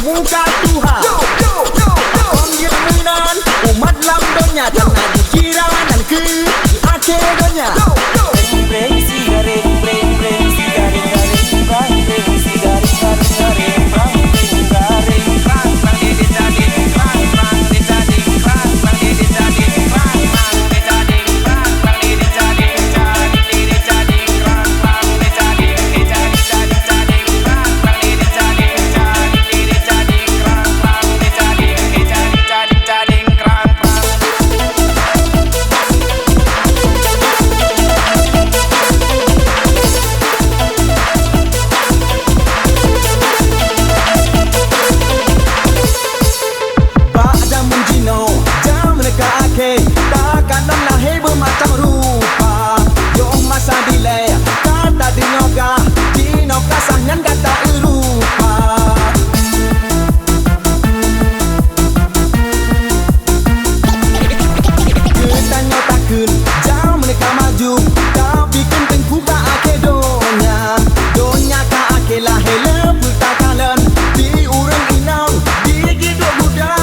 umumkan Tuhan. Kon jaminan umat lam dunia jangan dikira dan ke di Aceh dunia. Breng si garing breng breng si garing garing brang breng si garing garing garing brang breng garing brang brang di jadi brang brang di jadi brang brang di jadi brang brang di jadi brang brang di jadi jadi brang brang di jadi jadi brang brang di jadi jadi brang brang di jadi jadi brang brang. Takkan lahir bermacam rupa. Yo masa delay kata dinoga dinoga sangan kata Eropa. Kita nyotakeun jam mereka maju tapi penting juga ake donya. Donya ka ake lahir lepul takalan di urang inang di hidup muda.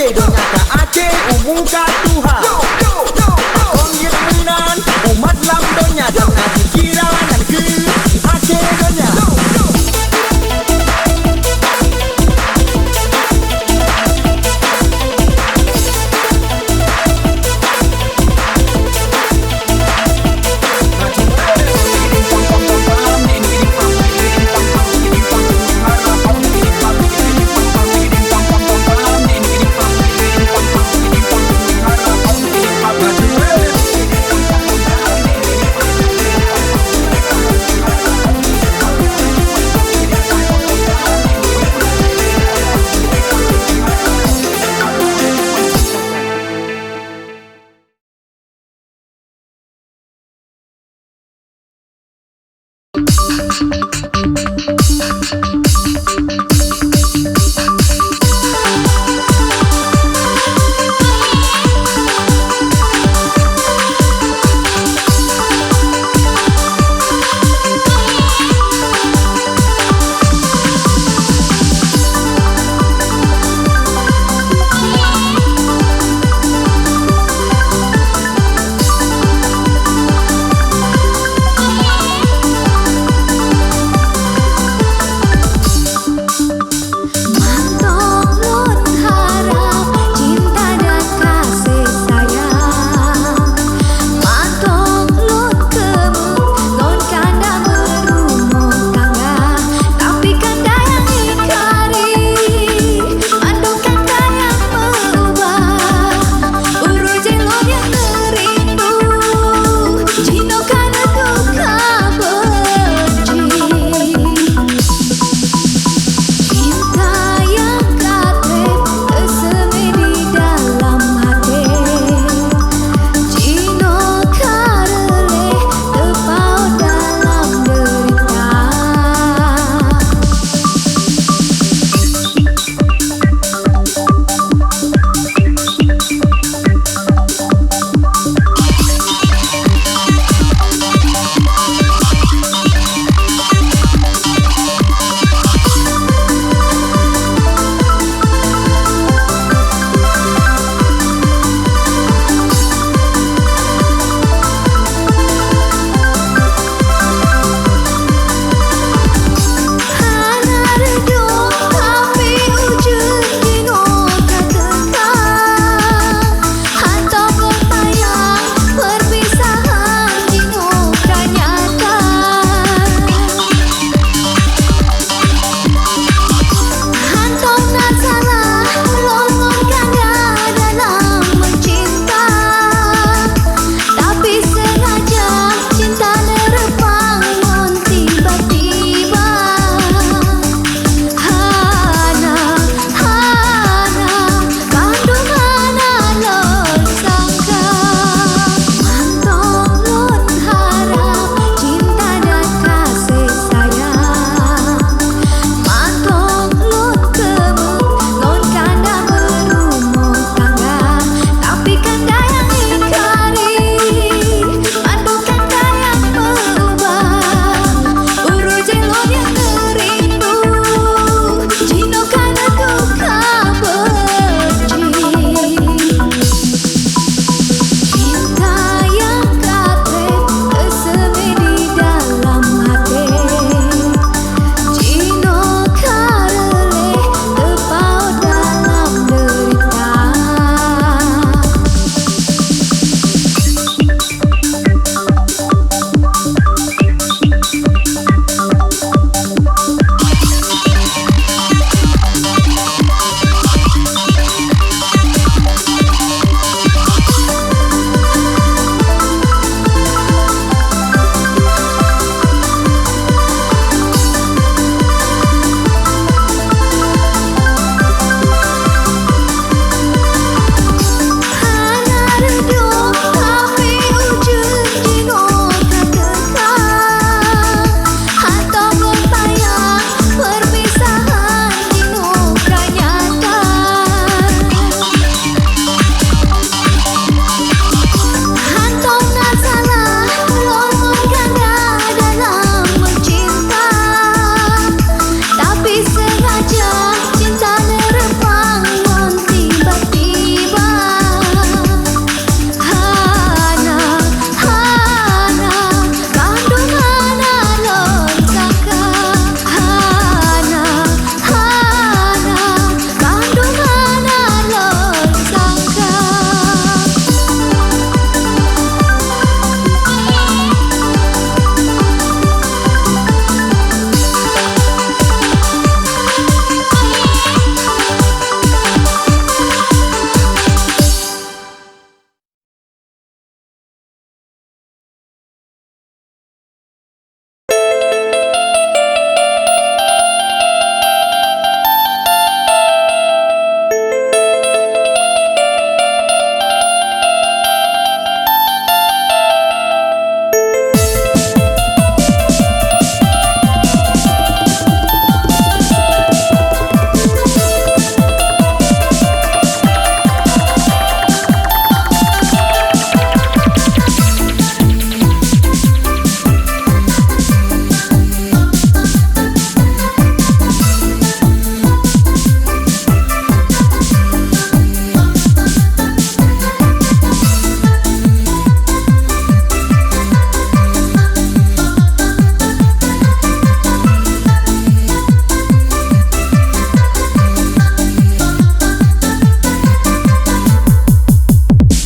Donya ka Aceh umumkan Tuhan. Kon jaminan umat lam dunia jangan dikira dan ke di Aceh dunia.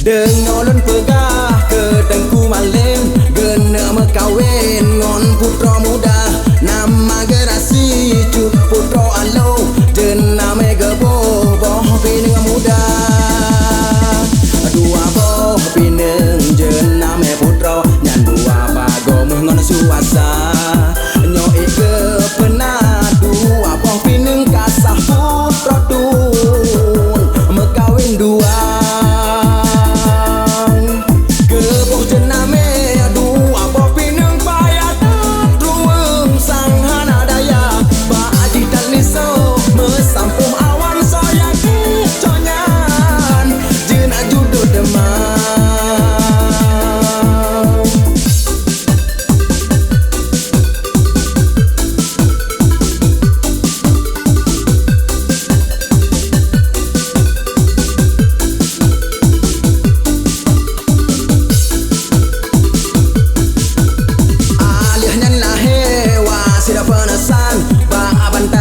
Dengar lun pegah ke tengku malim, gena mekawin ngon putra muda. Nama gerasi cut putra alo, jename geboh boh pineng muda. Dua boh pineng jename putra, nyan dua bago ngon suasa. Nyoi ke penat dua boh pineng kasah putra tun mekawin dua.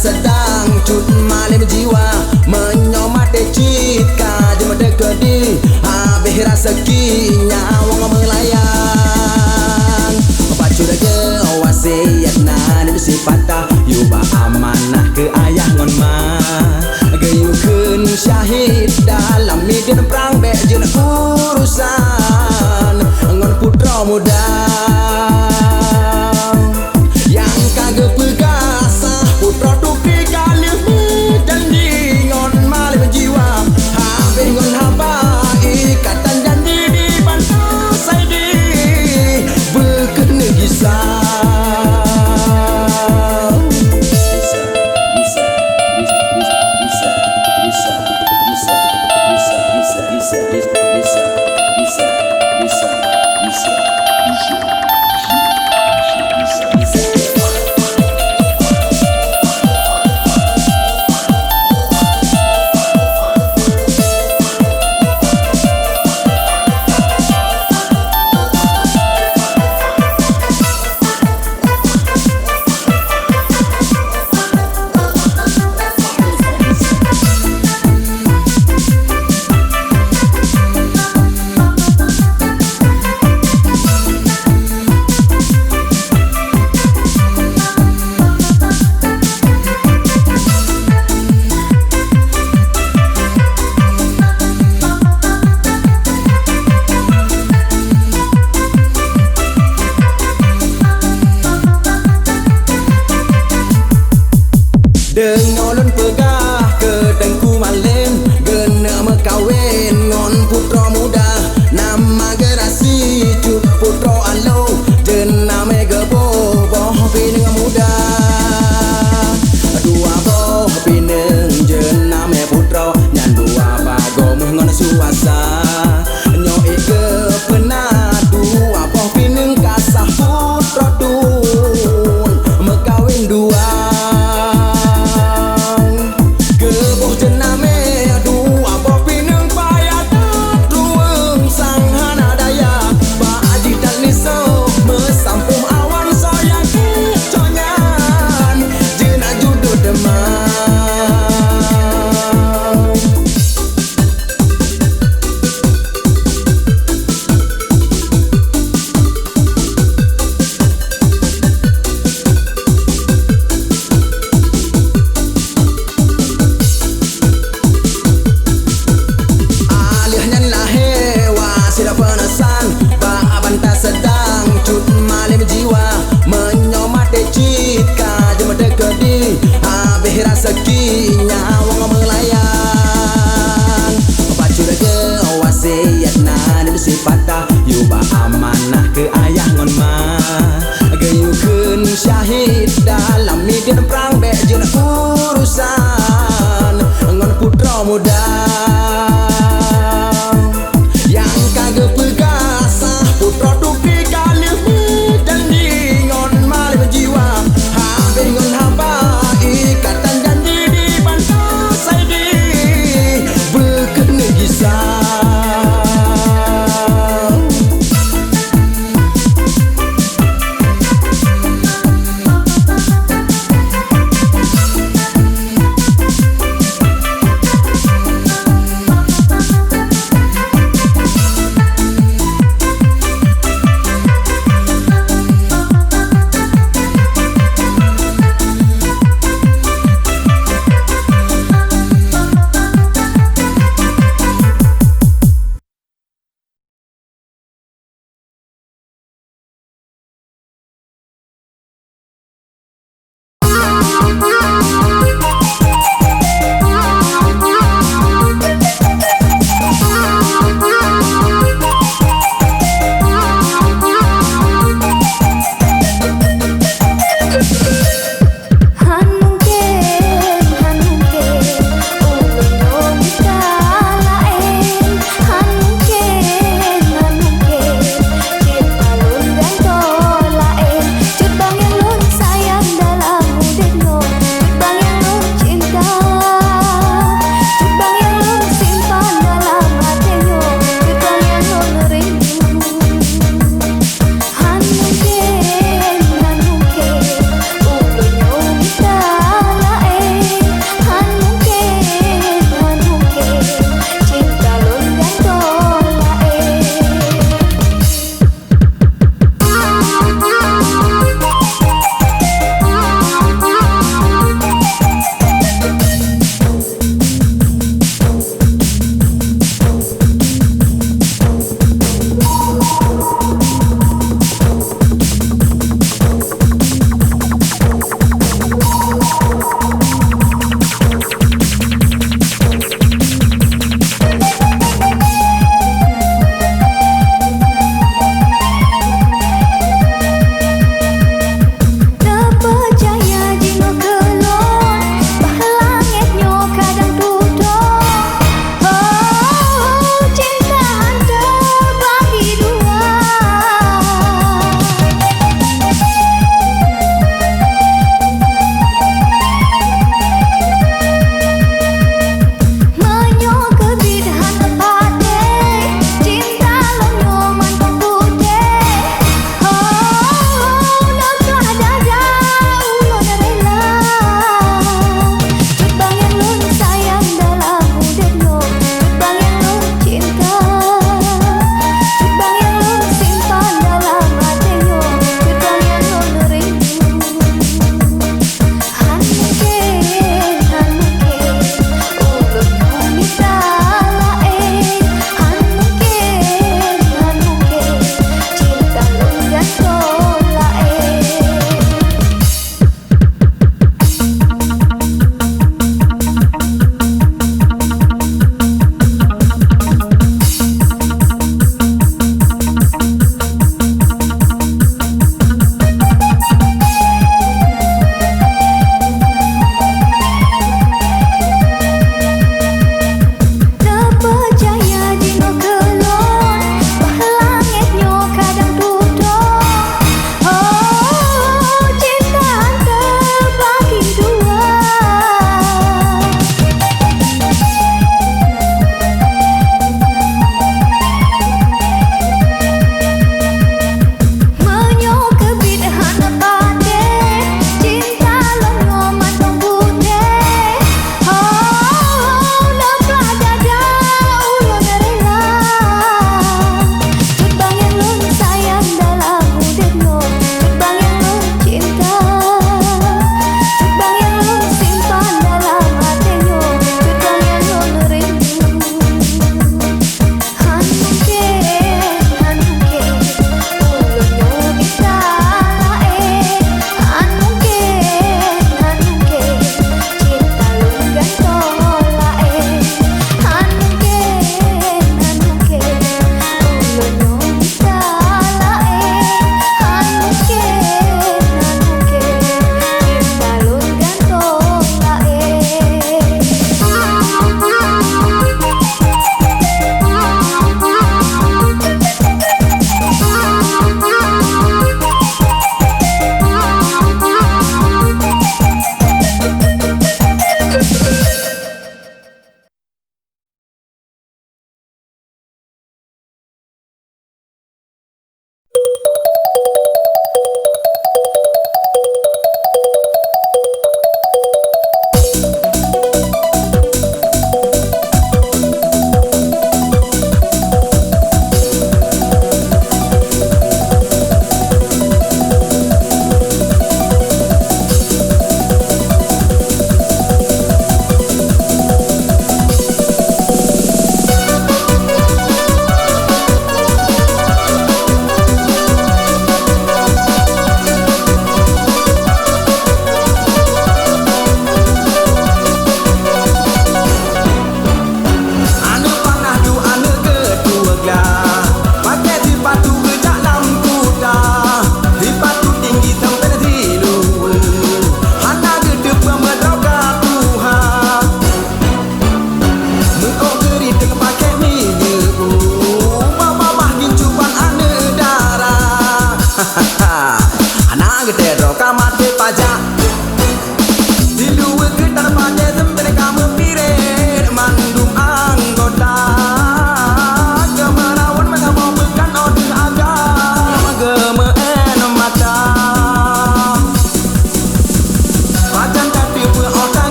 Sedang cut malim jiwa menyomat decit kaje medekedi habis rezeki nyawang melayang bacu dege wasiat nan sifata yuba amanah ke ayah ngon ma gayukeun syahid dalam medan perang be jeung urusan ngon putra muda yang kagak pegasah putra tuki kalih janji ngon malim jiwa habis ngon hamba ikatan janji di bantah saidi berkena gisah. Dengar lun pegah ke tengku malim, gena mekawin ngon putra muda. Nama gerasi cut putra alo, jename geboh boh pineng muda. Dua boh pineng jename putra, nyan dua bago ngon suasa. Nyoi ke penat dua boh pineng kasah putra tun mekawin dua. Sedang cut malim jiwa menyomat decit kaje medekedi habis rezeki nyawang melayang bacu dege wasiat nan sifata yuba amanah ke ayah ngon ma gayukeun syahid dalam medan perang be jeung urusan ngon putra muda yang kagak pegasah putra tuki kalih janji ngon malim jiwa habis ngon hamba ikatan janji di bantah saidi berkena gisah.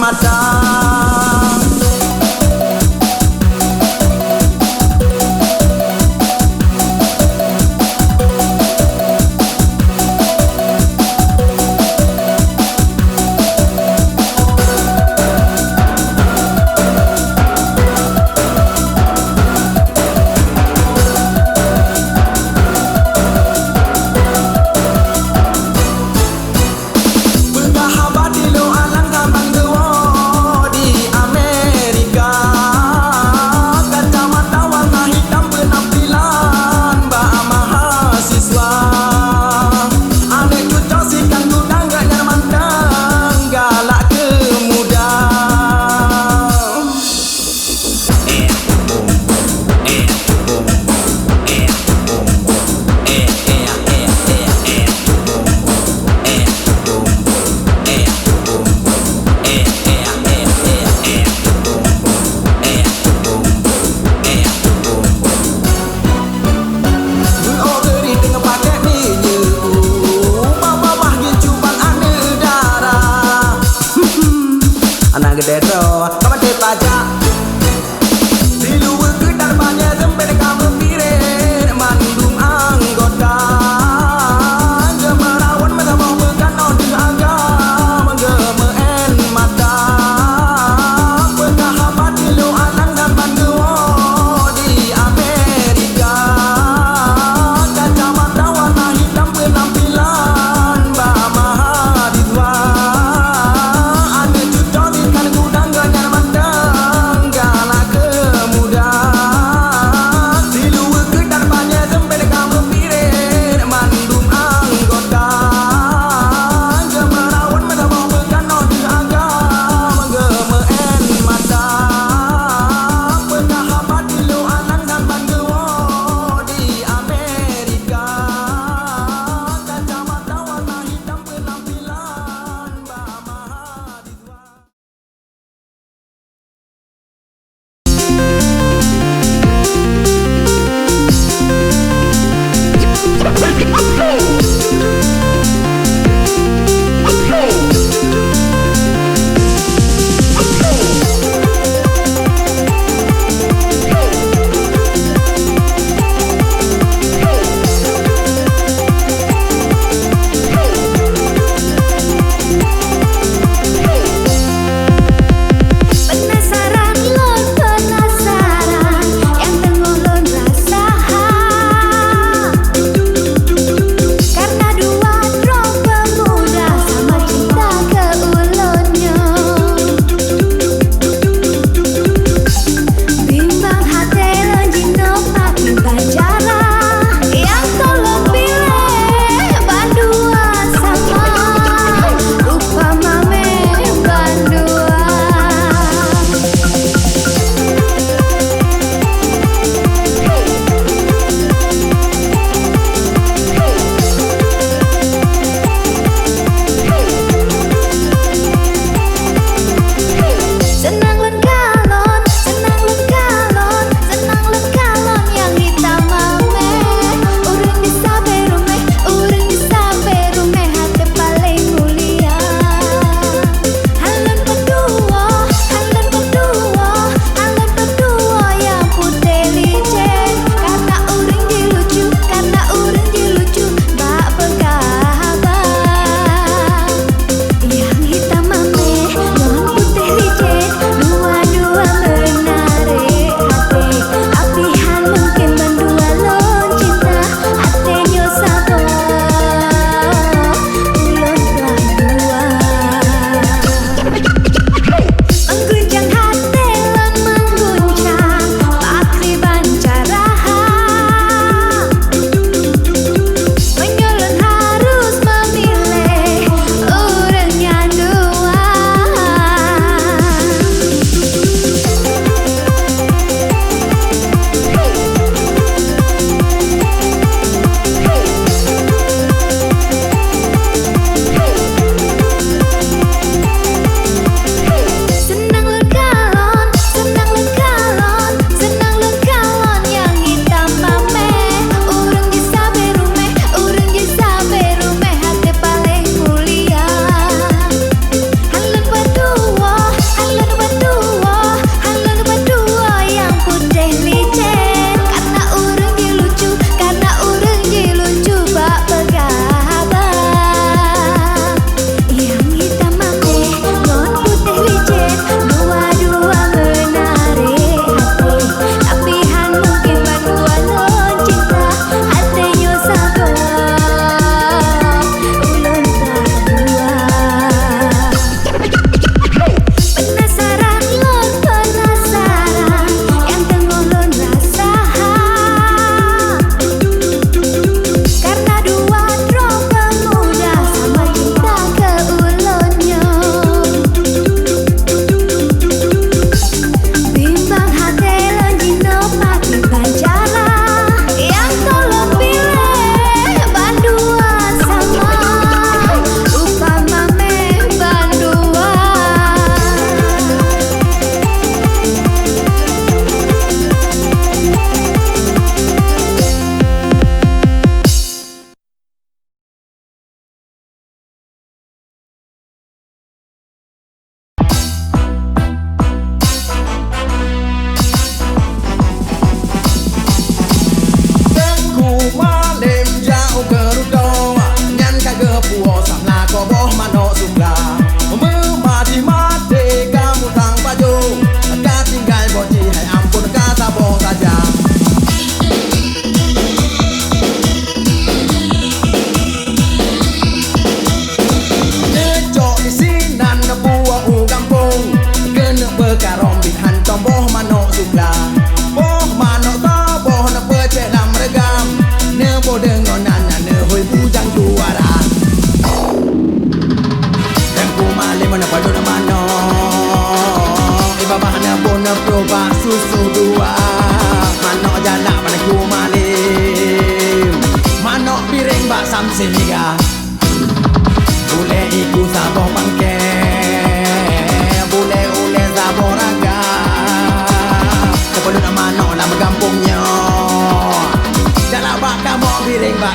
mata. Anak gede doa, kapan pajak di luar kedarbannya sampai kamu piring mandung anggota gemerawan metamau berkanau di agam mengemen mata berkahabat di lu alang dan banduo di Amerika kacamata warna hitam penampilan Mbak Mahadiswa ada cucok ikan gudang ganyar mandang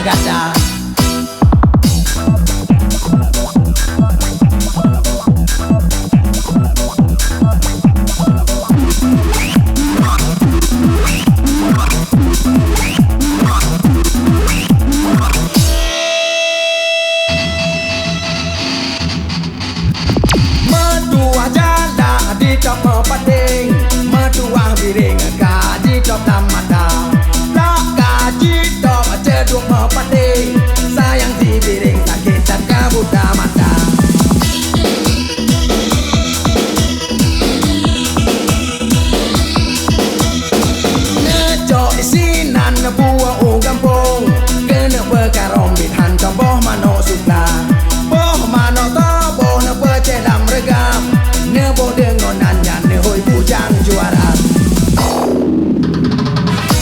bak gada. Mertua jala di top pading, mertua biring gaji top damada. Tak gaji top ceduk pading, sayang si biring sakit dan kabuta mata. Nejo isinan buah gampung, kena berkarong bithan tomboh mano sukla. Boh mano to boh ne pecelam regam, ne boh dengonan yan ne hoi bujang juara.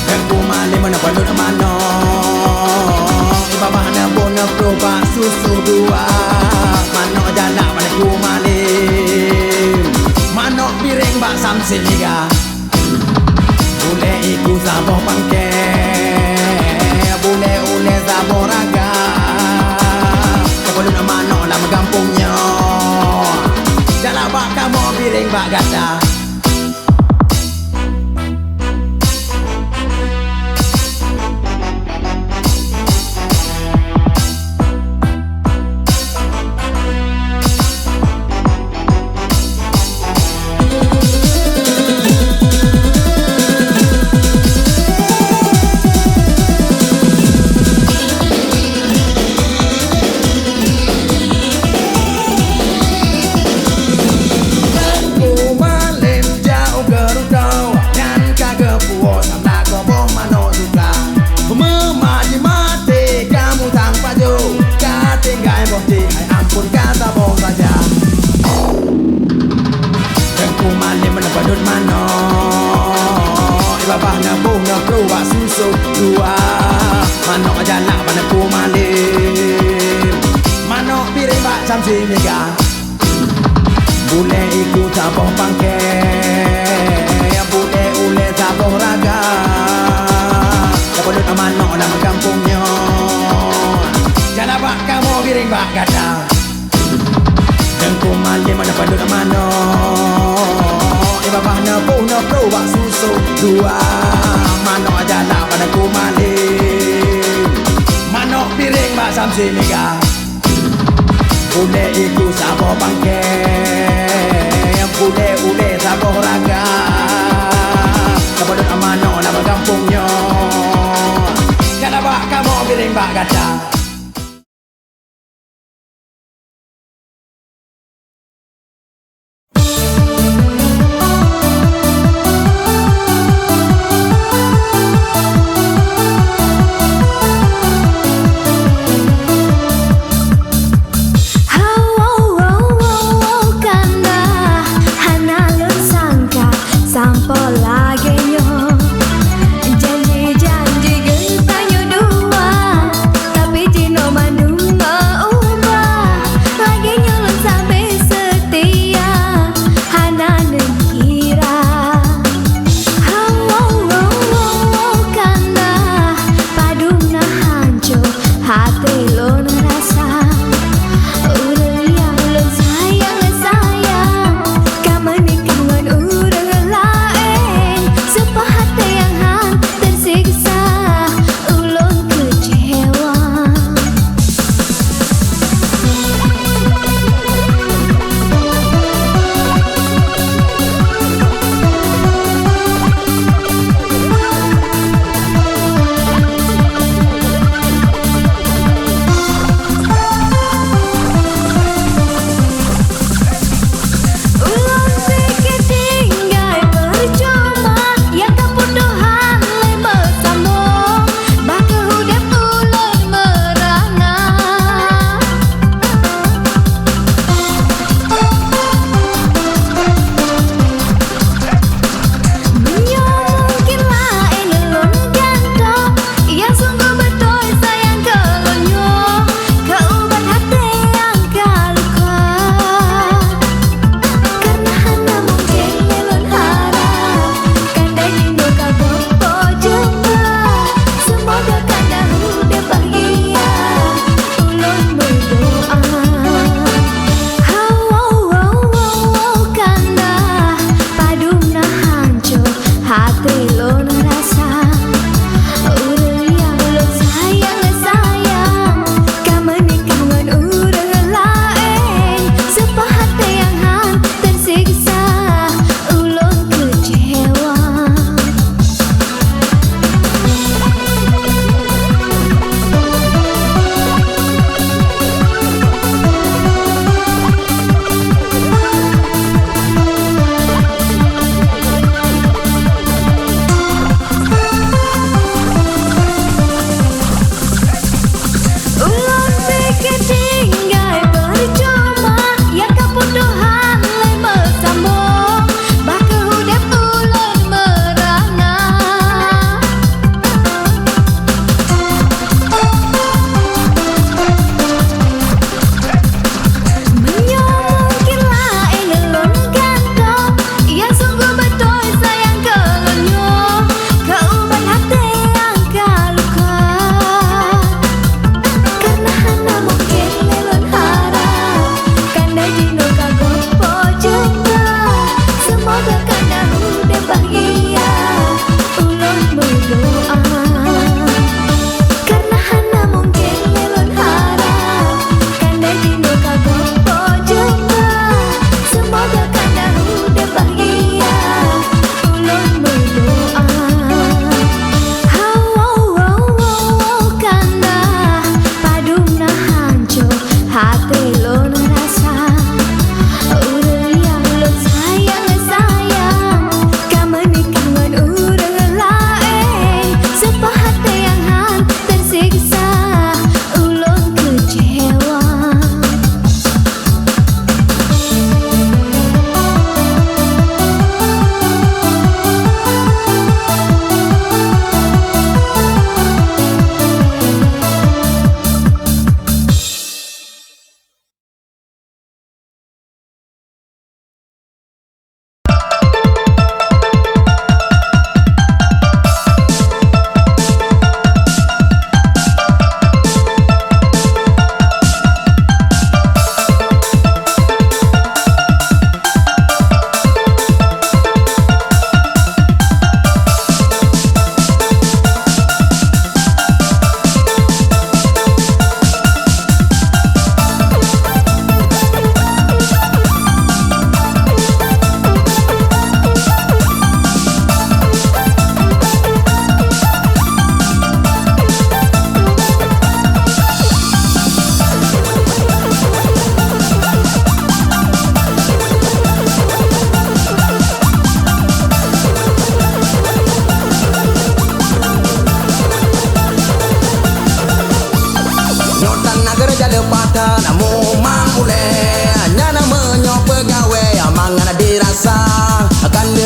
Aku malim mana pandut mano, babah ne boh ne proba susu dua. Mano jala mana ku malim, mano piring bak samsil liga. Bule iku saboh pangke, bule ule saboh raga. Kepala nama no lama kampungnya, jalan bak kamu piring bak gada. Babah na buh na keluar susu dua. Manok jala pada ku malim, manok piring bak samsi mega. Bule iku saboh pangke, bule ule saboh raga. Kepala nama manok nama kampungnya, jala bak kamu piring bak gada. Dan ku malim mana pada nama manok, babah na buh na keluar susu dua. Manok jala pada ku malim, manok piring bak samsi mega. Bule iku saboh pangke, bule ule saboh raga. Kepala nama manok nama kampungnya, jala bak kamu piring bak gada. Janji-janji gentanya dua, tapi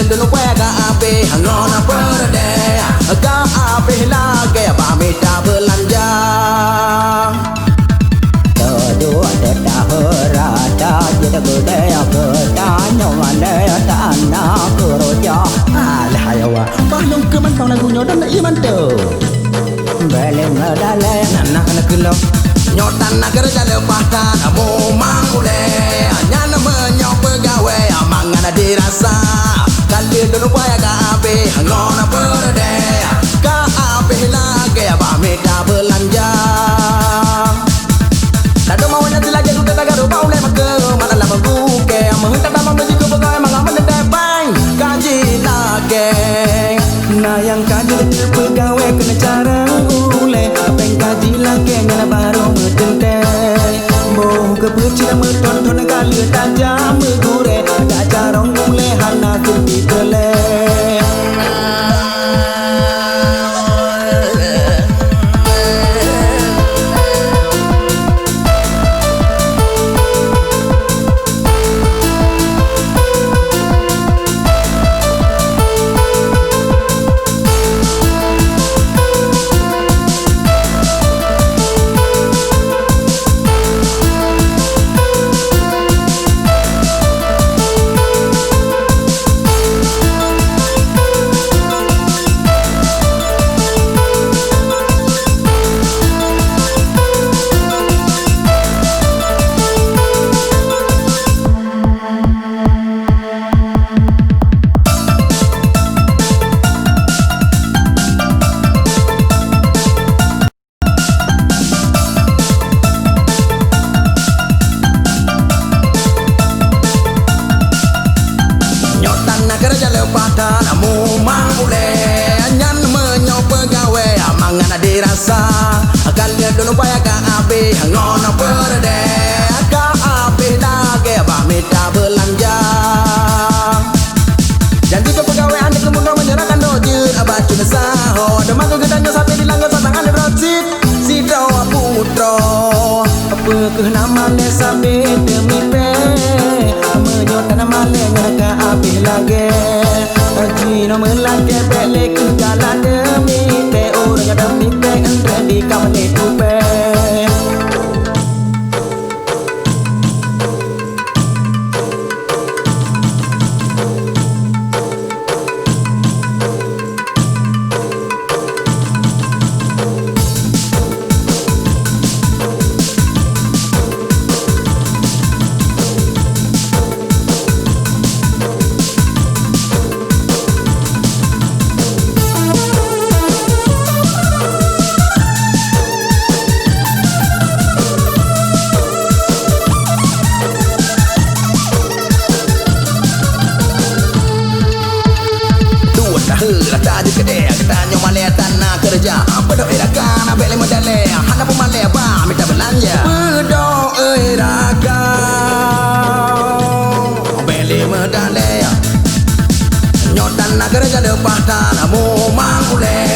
kalian dulu pega abe ngona perde ka abe lagi pamita belanja Dua tidak berada Jeda budaya bertanya Mana tanah keroja alah yawa balung ke mantau lagunya dan iman tu Beli medalai anak-anak gelap nyotan nak kerja lepas tak kamu mangule nyana menyok pegawai amangan dirasa kali dulu payah ka abe ngona perde ka abe lagi pamita belanja Dado mawanya lagi tu tak ada bau le mak mana lama buke menghentak dalam baju ke pegawai mangaman depan kaji lagi nah yang kaji pegawai kena cara ule peng kaji lagi ngana baru metente boh ke pecina meton kali tajam gure tak carong ule hana kurti tele kerja lepas namu mangule nyan menyok pegawai amangan dirasa kalian dulu payah ka abe ngona perde ka abe lagi pamita belanja janji ke pegawai anda kemudian menyerahkan dojir abacu saho demang kegedannya sampai dilanggar tangan rocit si dawa putro apa ke nama le sampai demi pe menyotan nama le ngaka abe lagi Jino melangke bele ke jalan demi pe orang demi pe entre di kamane tupe Rata di kedai Ketanya malai tanah kerja Pedo irakan Beli medalai Hana pun malai Bah minta belanja Pedo irakan Beli medalai Nyotan nak kerja lepas tanahmu mangule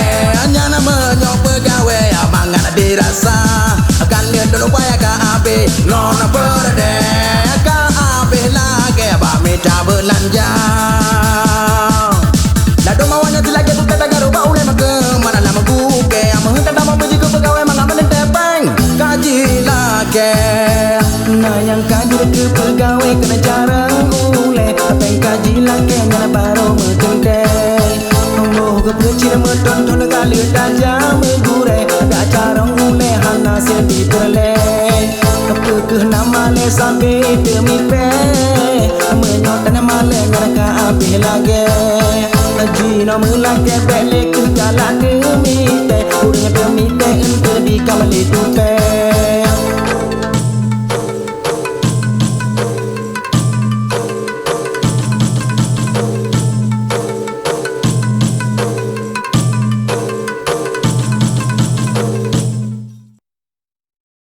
Nyana menyok pegawai Abangan dirasa Kalian dulu payah ka abe Ngona perde Ka abe lagi Bah minta belanja Dado mawanya lagi tu tak ada bau le mak mana lama buke menghentak dalam baju ke pegawai mangaman tepeng kaji lagi nah yang kaji ke pegawai kena cara ule tepeng kaji lagi ngana baru metente oh ke pecil meton kali tajam gure ada cara ule hana sendi tele apa ke nama le sampai demi pe menyotan nama le ngana ka api lagi Jino melangke balik ke jalan demi te Urang demi te ente di kamali tupe